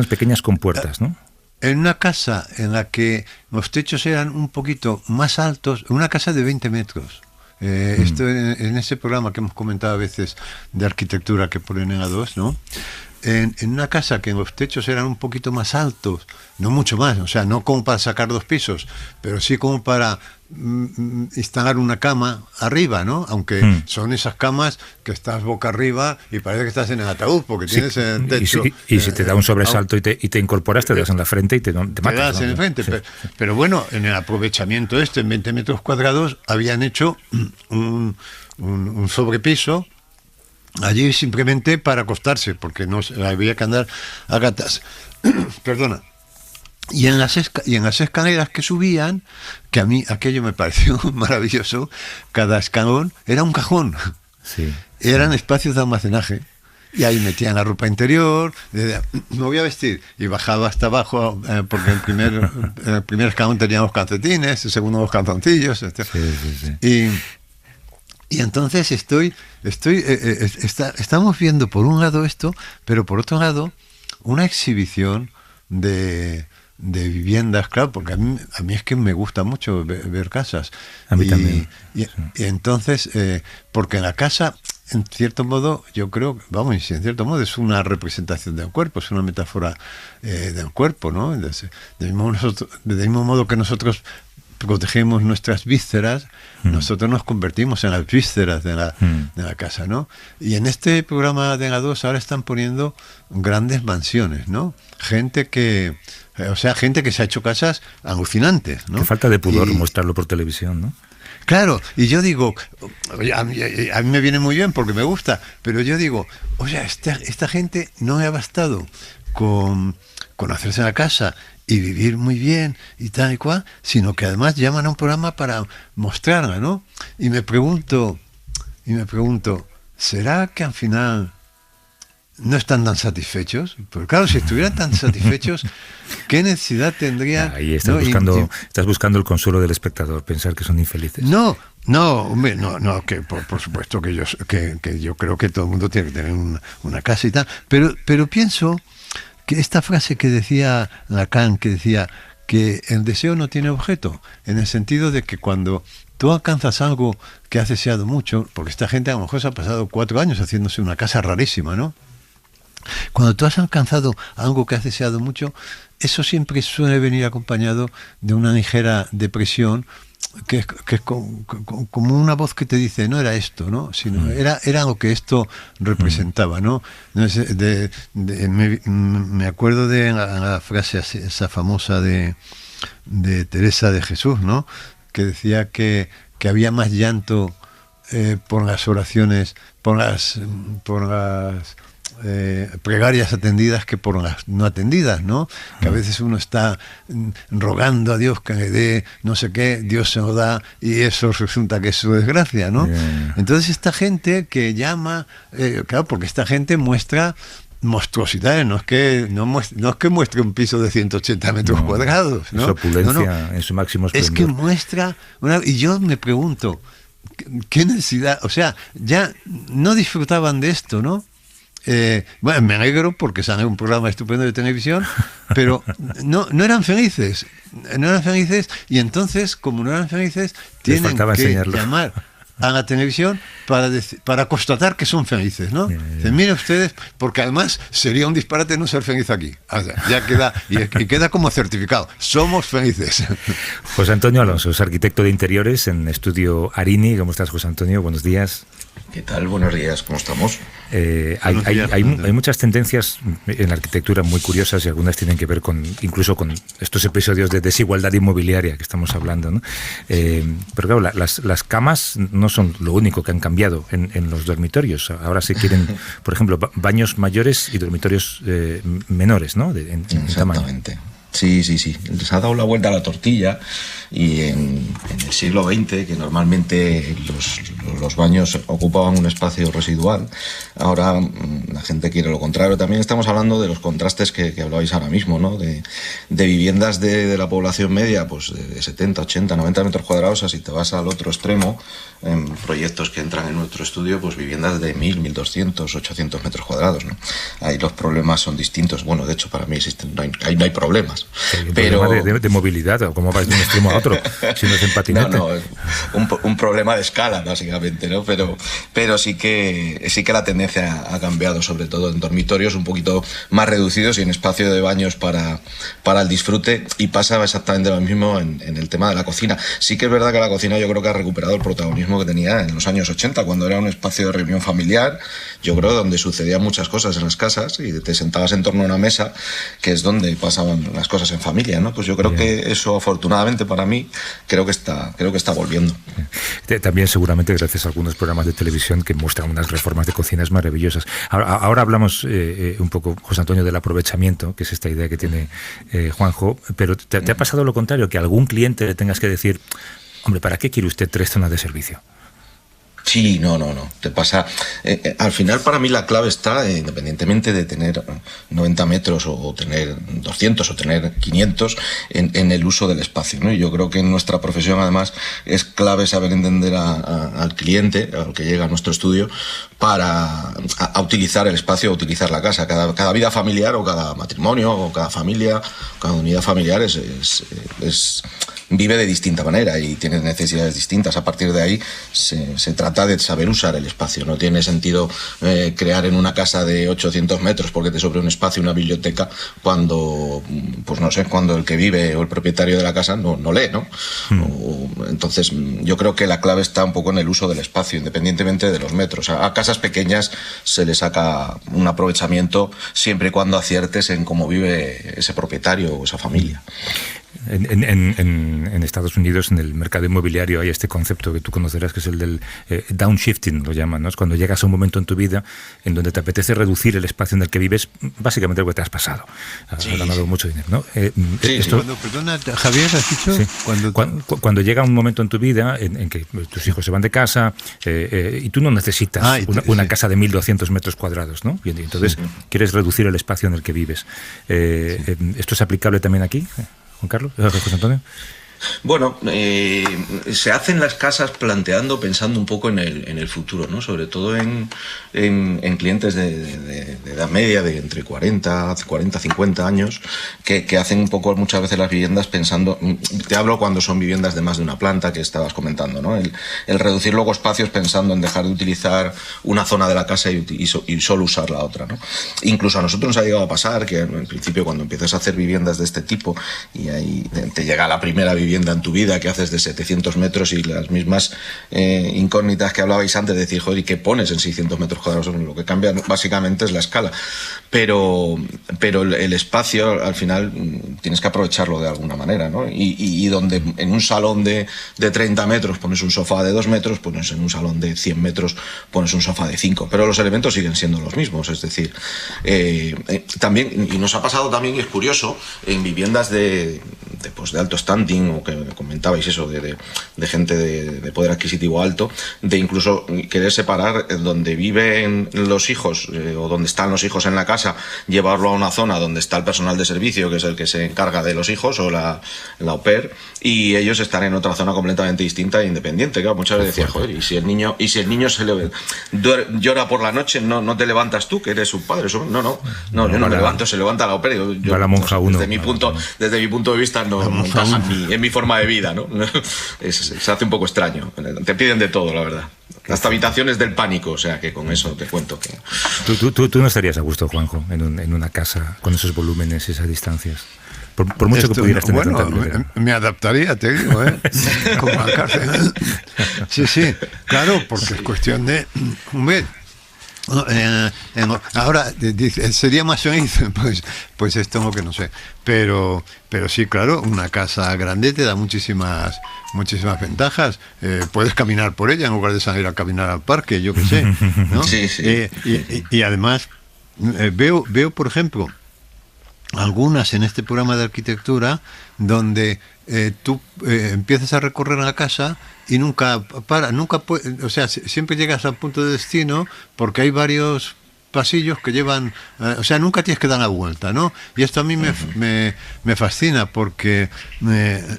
pequeñas con puertas, ¿no? En una casa en la que los techos eran un poquito más altos, una casa de 20 metros. Esto en ese programa que hemos comentado a veces de arquitectura que ponen en A2, ¿no? En una casa que los techos eran un poquito más altos, no mucho más, o sea, no como para sacar 2 pisos, pero sí como para instalar una cama arriba, ¿no? Aunque son esas camas que estás boca arriba y parece que estás en el ataúd porque tienes el techo. Y si te da un sobresalto y te incorporas, te das en la frente y te matas. Te das en la frente, sí. Pero bueno, en el aprovechamiento en 20 metros cuadrados habían hecho un sobrepiso allí simplemente para acostarse, porque no había que andar a gatas. Perdona. Y en las escaleras que subían, que a mí aquello me pareció maravilloso, cada escalón era un cajón. Sí. Eran espacios de almacenaje. Y ahí metían la ropa interior, me voy a vestir, y bajaba hasta abajo, porque el primer escalón tenía los calcetines, el segundo los calzoncillos. Sí. Y entonces estamos viendo por un lado esto, pero por otro lado una exhibición de viviendas, claro, porque a mí es que me gusta mucho ver casas. A mí también. Y entonces, porque en la casa, en cierto modo, yo creo, en cierto modo es una representación del cuerpo, es una metáfora del cuerpo, ¿no? Del mismo modo que nosotros protegemos nuestras vísceras, nosotros nos convertimos en las vísceras de la casa, ¿no? Y en este programa de A2 ahora están poniendo grandes mansiones, ¿no? Gente que se ha hecho casas alucinantes, ¿no? Qué falta de pudor mostrarlo por televisión, ¿no? Claro, y yo digo, a mí me viene muy bien porque me gusta, pero yo digo, oye, esta gente no me ha bastado con hacerse la casa y vivir muy bien y tal y cual, sino que además llaman a un programa para mostrarla, ¿no? Y me pregunto, ¿será que al final no están tan satisfechos? Porque claro, si estuvieran tan satisfechos, ¿qué necesidad tendrían? Ahí estás buscando el consuelo del espectador, pensar que son infelices. No, hombre, no, que por supuesto que yo creo que todo el mundo tiene que tener una casa y tal, pero pienso que esta frase que decía Lacan, que decía que el deseo no tiene objeto, en el sentido de que cuando tú alcanzas algo que has deseado mucho, porque esta gente a lo mejor se ha pasado 4 años haciéndose una casa rarísima, ¿no? Cuando tú has alcanzado algo que has deseado mucho, eso siempre suele venir acompañado de una ligera depresión, que es como una voz que te dice, no era esto, ¿no? Sino era lo que esto representaba, ¿no? Me acuerdo de la frase esa famosa de Teresa de Jesús, ¿no? Que decía que había más llanto por las oraciones, por las plegarias atendidas que por las no atendidas, ¿no? Que a veces uno está rogando a Dios que le dé no sé qué, Dios se lo da y eso resulta que es su desgracia, ¿no? Entonces esta gente que llama, claro, porque esta gente muestra monstruosidades, no es que muestre un piso de 180 metros cuadrados, ¿no? Es opulencia en su máximo esplendor. Es que muestra y yo me pregunto, ¿qué necesidad? O sea, ya no disfrutaban de esto, ¿no? Bueno, me alegro porque sale un programa estupendo de televisión, pero no eran felices. No eran felices y entonces, como no eran felices, tienen que llamar a la televisión para constatar que son felices, ¿no? Dicen, miren ustedes, porque además sería un disparate no ser feliz aquí. O sea, ya queda, y queda como certificado. Somos felices. José Antonio Alonso es arquitecto de interiores en Estudio Arini. ¿Cómo estás, José Antonio? Buenos días. ¿Qué tal? Buenos días, ¿cómo estamos? Hay muchas tendencias en la arquitectura muy curiosas y algunas tienen que ver incluso con estos episodios de desigualdad inmobiliaria que estamos hablando, ¿no? Pero claro, las camas no son lo único que han cambiado en los dormitorios. Ahora se quieren, por ejemplo, baños mayores y dormitorios menores, ¿no? En Exactamente. Tamaño. Sí. Les ha dado la vuelta a la tortilla y en el siglo XX, que normalmente los baños ocupaban un espacio residual, ahora la gente quiere lo contrario. También estamos hablando de los contrastes que hablabais ahora mismo, ¿no? De viviendas de la población media, pues de 70, 80, 90 metros cuadrados, así te vas al otro extremo, en proyectos que entran en nuestro estudio, pues viviendas de 1000, 1200, 800 metros cuadrados, ¿no? Ahí los problemas son distintos. Bueno, de hecho, para mí existen, no hay problemas. Sí, pero problema de movilidad, o cómo vas de un extremo a otro, si no es en patinete. No, un problema de escala, básicamente, ¿no? Pero sí que la tendencia ha cambiado, sobre todo en dormitorios un poquito más reducidos y en espacio de baños para el disfrute, y pasa exactamente lo mismo en el tema de la cocina. Sí que es verdad que la cocina yo creo que ha recuperado el protagonismo que tenía en los años 80, cuando era un espacio de reunión familiar, yo creo, donde sucedían muchas cosas en las casas y te sentabas en torno a una mesa, que es donde pasaban las cosas en familia, ¿no? Pues yo creo que eso, afortunadamente para mí, creo que está volviendo. También seguramente gracias a algunos programas de televisión que muestran unas reformas de cocinas maravillosas. Ahora hablamos un poco, José Antonio, del aprovechamiento, que es esta idea que tiene Juanjo, pero ¿te ha pasado lo contrario? Que a algún cliente le tengas que decir, hombre, ¿para qué quiere usted 3 zonas de servicio? Sí, no. Te pasa. Al final, para mí, la clave está, independientemente de tener 90 metros o tener 200 o tener 500, en el uso del espacio, ¿no? Y yo creo que en nuestra profesión, además, es clave saber entender al cliente, al que llega a nuestro estudio, para utilizar el espacio, utilizar la casa. Cada vida familiar o cada matrimonio o cada familia, cada unidad familiar vive de distinta manera y tiene necesidades distintas. A partir de ahí se trata de saber usar el espacio. No tiene sentido crear en una casa de 800 metros porque te sobre un espacio, una biblioteca, cuando, pues no sé, cuando el que vive o el propietario de la casa no lee, ¿no? Entonces yo creo que la clave está un poco en el uso del espacio, independientemente de los metros. A casas pequeñas se le saca un aprovechamiento siempre y cuando aciertes en cómo vive ese propietario o esa familia. En Estados Unidos, en el mercado inmobiliario, hay este concepto que tú conocerás, que es el del downshifting, lo llaman, ¿no? Es cuando llegas a un momento en tu vida en donde te apetece reducir el espacio en el que vives, básicamente lo que te has pasado. Has ganado mucho dinero, ¿no? Perdona, Javier, ¿has dicho? Sí. Cuando llega un momento en tu vida en que tus hijos se van de casa y tú no necesitas una casa de 1200 metros cuadrados, ¿no? Y entonces quieres reducir el espacio en el que vives. ¿Esto es aplicable también aquí, Juan Carlos? ¿José Antonio? Bueno, se hacen las casas pensando un poco en el futuro, ¿no? Sobre todo en clientes de edad media, de entre 40, 50 años, que hacen un poco muchas veces las viviendas pensando, te hablo cuando son viviendas de más de una planta, que estabas comentando, ¿no? El reducir luego espacios pensando en dejar de utilizar una zona de la casa y solo usar la otra, ¿no? Incluso a nosotros nos ha llegado a pasar que en principio, cuando empiezas a hacer viviendas de este tipo y ahí te llega la primera vivienda vivienda en tu vida, que haces de 700 metros y las mismas incógnitas que hablabais antes, de decir, joder, ¿y qué pones en 600 metros cuadrados? Lo que cambia básicamente es la escala, pero el espacio al final tienes que aprovecharlo de alguna manera, ¿no? Y donde en un salón de 30 metros pones un sofá de 2 metros, pues en un salón de 100 metros pones un sofá de 5, pero los elementos siguen siendo los mismos, es decir, también, y nos ha pasado también, y es curioso, en viviendas de alto standing, o que comentabais eso, de gente de poder adquisitivo alto, de incluso querer separar donde viven los hijos o donde están los hijos en la casa, llevarlo a una zona donde está el personal de servicio, que es el que se encarga de los hijos, o la au pair, y ellos están en otra zona completamente distinta e independiente. Claro, muchas veces decía, joder, y si el niño llora por la noche, no te levantas tú, que eres su padre. Yo no me levanto, se levanta la au pair. Va la monja uno. Desde mi punto de vista no encaja en mi forma de vida, ¿no? Se hace un poco extraño. Te piden de todo, la verdad. Hasta habitaciones del pánico, o sea que con eso te cuento que... Tú no estarías a gusto, Juanjo, en una casa con esos volúmenes y esas distancias. Por mucho que pudieras tener tanta libertad. Me adaptaría, te digo, ¿eh? Como a cárcel. Sí, claro, porque es cuestión de... ahora dice, sería más feliz, pues esto no, que no sé, pero sí, claro, una casa grande te da muchísimas ventajas. Puedes caminar por ella en lugar de salir a caminar al parque, yo qué sé, ¿no? Sí. Y además veo, por ejemplo, algunas en este programa de arquitectura donde tú empiezas a recorrer la casa y nunca o sea, siempre llegas al punto de destino, porque hay varios pasillos que llevan, o sea, nunca tienes que dar la vuelta, ¿no? Y esto a mí me fascina, porque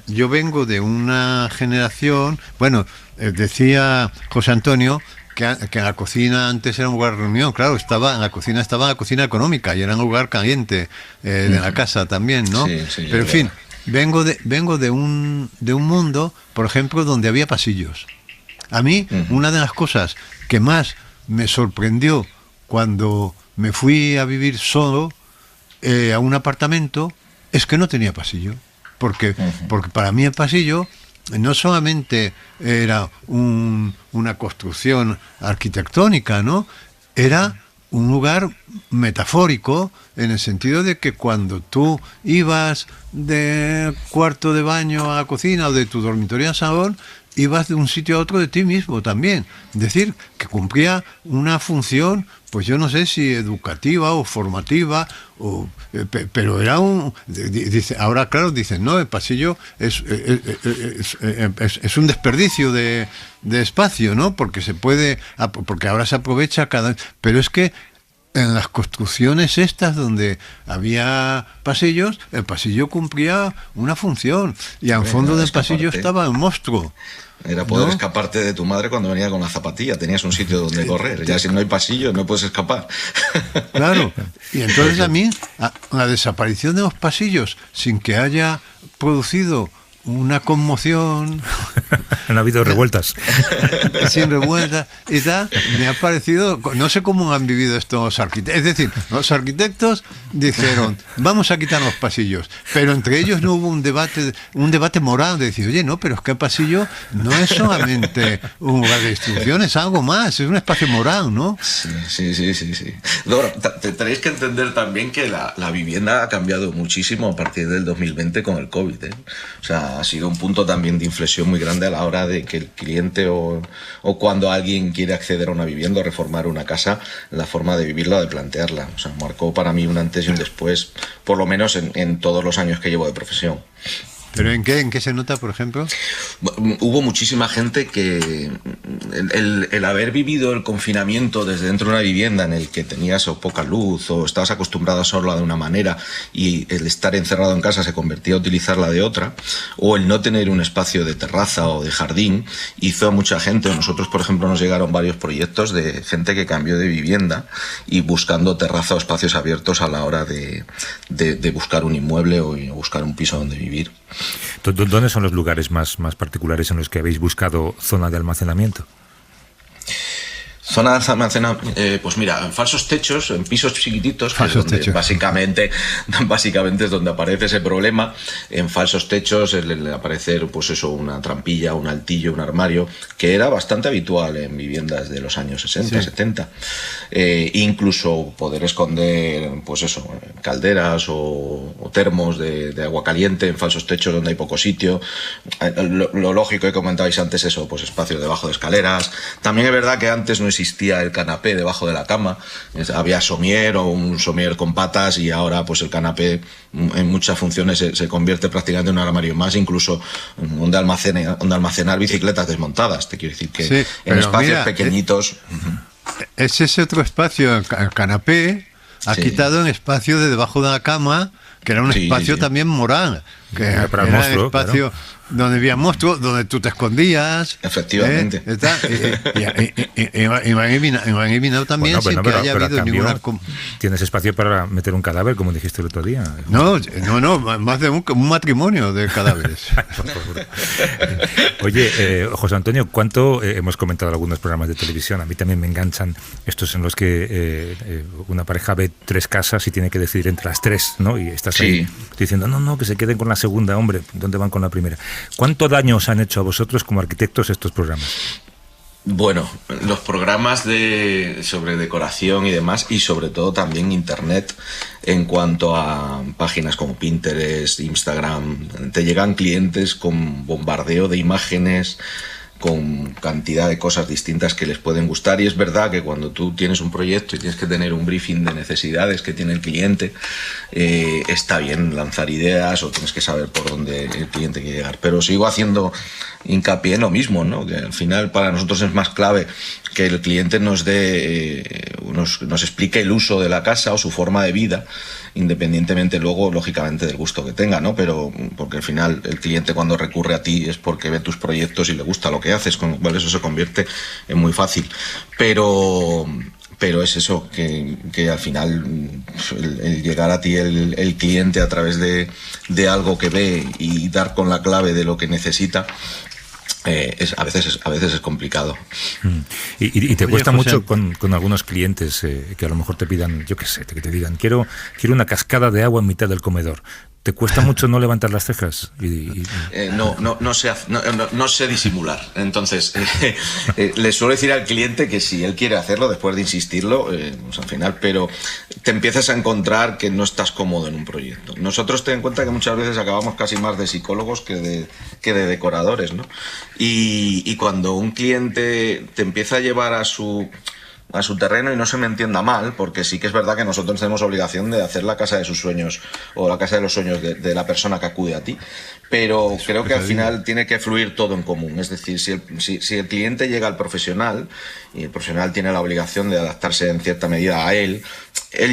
yo vengo de una generación, bueno, decía José Antonio que la cocina antes era un lugar de reunión. Claro, la cocina económica, y era un lugar caliente de la casa también, ¿no? Sí, pero en fin, vengo de un mundo, por ejemplo, donde había pasillos. A mí, una de las cosas que más me sorprendió cuando me fui a vivir solo a un apartamento es que no tenía pasillo, porque para mí el pasillo no solamente era una construcción arquitectónica, ¿no? Era un lugar metafórico, en el sentido de que cuando tú ibas del cuarto de baño a la cocina, o de tu dormitorio al salón, ibas de un sitio a otro de ti mismo también. Es decir, que cumplía una función, pues yo no sé si educativa o formativa, pero era ahora claro, dicen, no, el pasillo es un desperdicio de espacio, ¿no? Porque ahora se aprovecha pero es que en las construcciones estas donde había pasillos, el pasillo cumplía una función, y al fondo del pasillo estaba el monstruo. Era poder escaparte de tu madre cuando venía con la zapatilla. Tenías un sitio donde correr. Ya si no hay pasillo no puedes escapar. Claro. Y entonces a mí la desaparición de los pasillos, sin que haya producido una conmoción, han habido revueltas, sin revueltas y tal, me ha parecido, no sé cómo han vivido estos arquitectos. Es decir, los arquitectos dijeron, vamos a quitar los pasillos, pero entre ellos no hubo un debate moral de decir, oye, no, pero es que el pasillo no es solamente un lugar de instrucción, es algo más, es un espacio moral, ¿no? Sí. Ahora, tenéis que entender también que la vivienda ha cambiado muchísimo a partir del 2020 con el COVID, ¿eh? O sea, ha sido un punto también de inflexión muy grande a la hora de que el cliente o cuando alguien quiere acceder a una vivienda o reformar una casa, la forma de vivirla, de plantearla. O sea, marcó para mí un antes y un después, por lo menos en todos los años que llevo de profesión. ¿Pero en qué se nota, por ejemplo? Hubo muchísima gente que el haber vivido el confinamiento desde dentro de una vivienda en el que tenías o poca luz o estabas acostumbrado a hacerlo de una manera, y el estar encerrado en casa se convertía a utilizarla de otra, o el no tener un espacio de terraza o de jardín, hizo a mucha gente. Nosotros, por ejemplo, nos llegaron varios proyectos de gente que cambió de vivienda y buscando terraza o espacios abiertos a la hora de buscar un inmueble o buscar un piso donde vivir. ¿Dónde son los lugares más particulares en los que habéis buscado zona de almacenamiento? Zona de almacenamiento, pues mira, en falsos techos, en pisos chiquititos, que Falsos es donde techos. básicamente es donde aparece ese problema. En falsos techos el aparecer, pues eso, una trampilla, un altillo, un armario, que era bastante habitual en viviendas de los años 60, Sí. 70. Incluso poder esconder, pues eso, calderas o termos de agua caliente en falsos techos donde hay poco sitio. Lo lógico que comentabais antes, eso, pues espacio debajo de escaleras. También es verdad que antes no existía el canapé debajo de la cama. Había somier o un somier con patas, y ahora pues el canapé en muchas funciones se convierte prácticamente en un armario más, incluso donde almacenar bicicletas desmontadas. Te quiero decir que Sí, en pero espacios mira, pequeñitos... Es ese otro espacio, el canapé, ha Sí. quitado un espacio de debajo de la cama, que era un Sí, espacio sí. también moral, que Era para el era monstruo, espacio donde había monstruos, donde tú te escondías. Efectivamente. Y lo han eliminado también Bueno, sin bueno, que pero haya a habido cambio ninguna... tienes espacio para meter un cadáver, como dijiste el otro día. No, más de un matrimonio de cadáveres. Oye, José Antonio, ¿cuánto hemos comentado algunos programas de televisión? A mí también me enganchan estos en los que una pareja ve 3 casas y tiene que decidir entre las 3, ¿no? Y estás Sí. ahí diciendo, no, que se queden con la segunda, hombre, ¿dónde van con la primera? ¿Cuánto daño os han hecho a vosotros como arquitectos estos programas? Bueno, los programas sobre decoración y demás, y sobre todo también internet, en cuanto a páginas como Pinterest, Instagram, te llegan clientes con bombardeo de imágenes, con cantidad de cosas distintas que les pueden gustar. Y es verdad que cuando tú tienes un proyecto y tienes que tener un briefing de necesidades que tiene el cliente, está bien lanzar ideas, o tienes que saber por dónde el cliente quiere llegar. Pero sigo haciendo hincapié en lo mismo, ¿no? Que al final para nosotros es más clave que el cliente nos explique el uso de la casa o su forma de vida, independientemente luego, lógicamente, del gusto que tenga, ¿no? Pero porque al final el cliente, cuando recurre a ti, es porque ve tus proyectos y le gusta lo que haces, con lo cual eso se convierte en muy fácil. Pero es eso, que al final el llegar a ti el cliente a través de algo que ve y dar con la clave de lo que necesita, a veces es complicado. Y te Oye, cuesta José, mucho con algunos clientes que a lo mejor te pidan, yo qué sé, que te digan, quiero una cascada de agua en mitad del comedor. ¿Te cuesta mucho no levantar las cejas? No sé disimular. Entonces, le suelo decir al cliente que si él quiere hacerlo, después de insistirlo, pues al final, pero te empiezas a encontrar que no estás cómodo en un proyecto. Nosotros ten en cuenta que muchas veces acabamos casi más de psicólogos que de decoradores, ¿no? Y cuando un cliente te empieza a llevar a su terreno, y no se me entienda mal, porque sí que es verdad que nosotros tenemos obligación de hacer la casa de sus sueños o la casa de los sueños de la persona que acude a ti, pero creo que al final tiene que fluir todo en común. Es decir, si el cliente llega al profesional, y el profesional tiene la obligación de adaptarse en cierta medida a él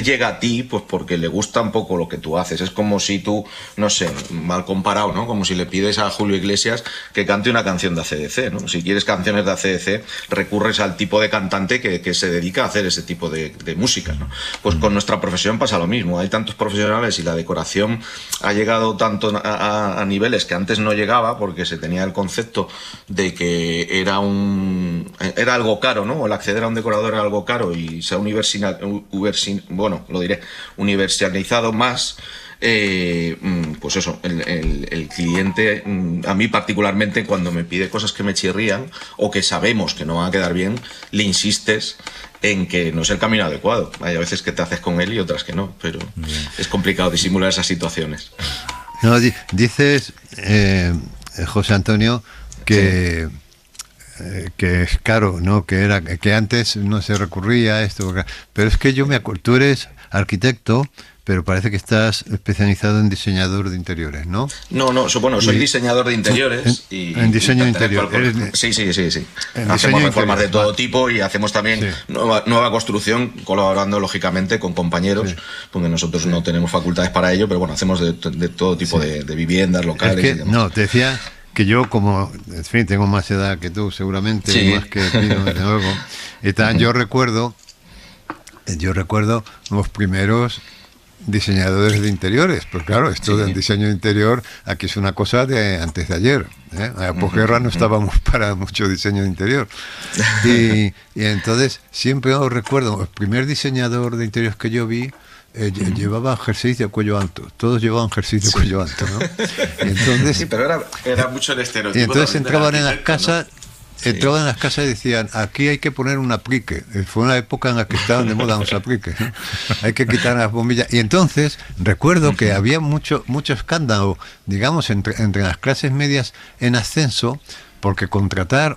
llega a ti pues porque le gusta un poco lo que tú haces. Es como si tú, no sé, mal comparado, ¿no? Como si le pides a Julio Iglesias que cante una canción de AC/DC, ¿no? Si quieres canciones de AC/DC, recurres al tipo de cantante que se dedica a hacer ese tipo de música, ¿no? Pues con nuestra profesión pasa lo mismo. Hay tantos profesionales y la decoración ha llegado tanto a niveles que antes no llegaba, porque se tenía el concepto de que era algo caro, ¿no? El acceder a un decorador era algo caro y se ha universalizado más. Pues eso, el cliente, a mí particularmente, cuando me pide cosas que me chirrían o que sabemos que no van a quedar bien, le insistes en que no es el camino adecuado. Hay a veces que te haces con él y otras que no, pero es complicado disimular esas situaciones. No, dices, José Antonio, que es caro, ¿no? Que antes no se recurría a esto, pero es que yo me acuerdo, tú eres arquitecto, pero parece que estás especializado en diseñador de interiores, ¿no? No, soy diseñador de interiores. En diseño de interior. Sí. En Hacemos reformas interior, de todo tipo y hacemos también nueva construcción, colaborando lógicamente con compañeros, porque nosotros no tenemos facultades para ello, pero bueno, hacemos de todo tipo de viviendas, locales. Es y que, demás. no, te decía que yo, como, en fin, tengo más edad que tú, seguramente, más que Pino, desde luego. Y yo recuerdo los primeros diseñadores de interiores, pues claro, esto del diseño de interior aquí es una cosa de antes de ayer, ¿eh? A la posguerra no estábamos para mucho diseño de interior y entonces siempre os recuerdo, el primer diseñador de interiores que yo vi llevaba jerseys de cuello alto, todos llevaban jerseys de cuello alto, ¿no? Y entonces, sí, pero era mucho el estereotipo. y entonces entraban en las arquitecto, casas, ¿no? entraban en las casas y decían, aquí hay que poner un aplique. Fue una época en la que estaban de moda los apliques, ¿no? Hay que quitar las bombillas. Y entonces recuerdo que había mucho escándalo, digamos, entre las clases medias en ascenso, porque contratar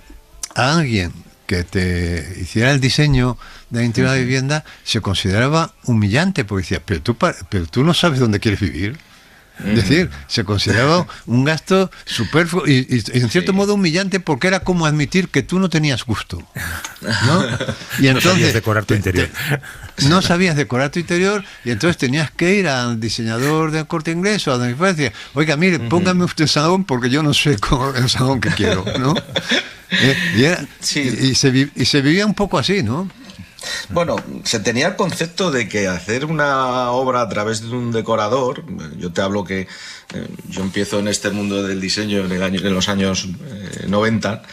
a alguien que te hiciera el diseño de la interior de la vivienda se consideraba humillante, porque decía, pero tú no sabes dónde quieres vivir. Es decir, se consideraba un gasto superfluo y en cierto modo humillante, porque era como admitir que tú no tenías gusto, ¿no? Y entonces no sabías decorar tu interior. No sabías decorar tu interior y entonces tenías que ir al diseñador del Corte Inglés o a donde fuera y decir, oiga, mire, póngame usted el salón porque yo no sé el salón que quiero, ¿no? Y se vivía un poco así, ¿no? Bueno, se tenía el concepto de que hacer una obra a través de un decorador, yo te hablo que yo empiezo en este mundo del diseño en los años 90,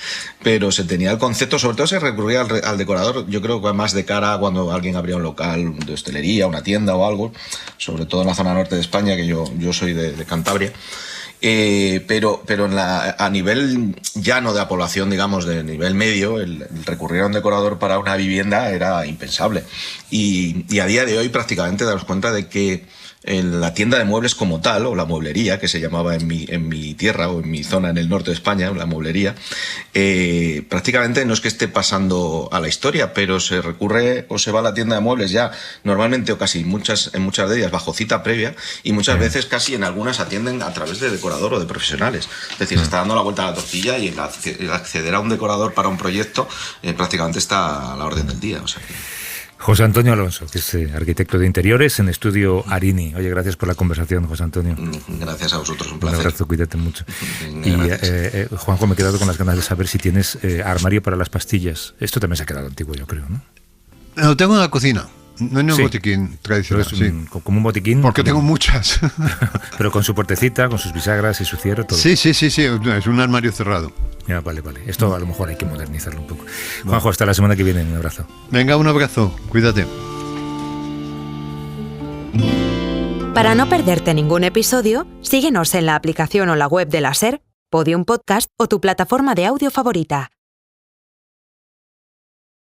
pero se tenía el concepto, sobre todo se recurría al decorador, yo creo que más de cara cuando alguien abría un local de hostelería, una tienda o algo, sobre todo en la zona norte de España, que yo soy de Cantabria. Pero a nivel llano de la población, digamos, de nivel medio, el recurrir a un decorador para una vivienda era impensable. Y a día de hoy prácticamente damos cuenta de que en la tienda de muebles como tal, o la mueblería, que se llamaba en mi tierra o en mi zona en el norte de España, la mueblería, prácticamente no es que esté pasando a la historia, pero se recurre o se va a la tienda de muebles ya normalmente o casi en muchas de ellas bajo cita previa, y muchas veces casi en algunas atienden a través de decorador o de profesionales. Es decir, se está dando la vuelta a la tortilla y el acceder a un decorador para un proyecto prácticamente está a la orden del día. O sea que... José Antonio Alonso, que es arquitecto de interiores en Estudio Arini. Oye, gracias por la conversación, José Antonio. Gracias a vosotros, un Un placer. abrazo, cuídate mucho. Y Juanjo, me he quedado con las ganas de saber si tienes armario para las pastillas. Esto también se ha quedado antiguo, yo creo, ¿no? Lo tengo en la cocina. No en un Sí. botiquín Pero tradicional, es como un botiquín. porque tengo muchas. Pero con su puertecita, con sus bisagras y su cierre, todo. Sí, es un armario cerrado. Ya, vale. Esto a lo mejor hay que modernizarlo un poco. Juanjo, hasta la semana que viene. Un abrazo. Venga, un abrazo, cuídate. Para no perderte ningún episodio, síguenos en la aplicación o la web de la SER, Podium Podcast o tu plataforma de audio favorita.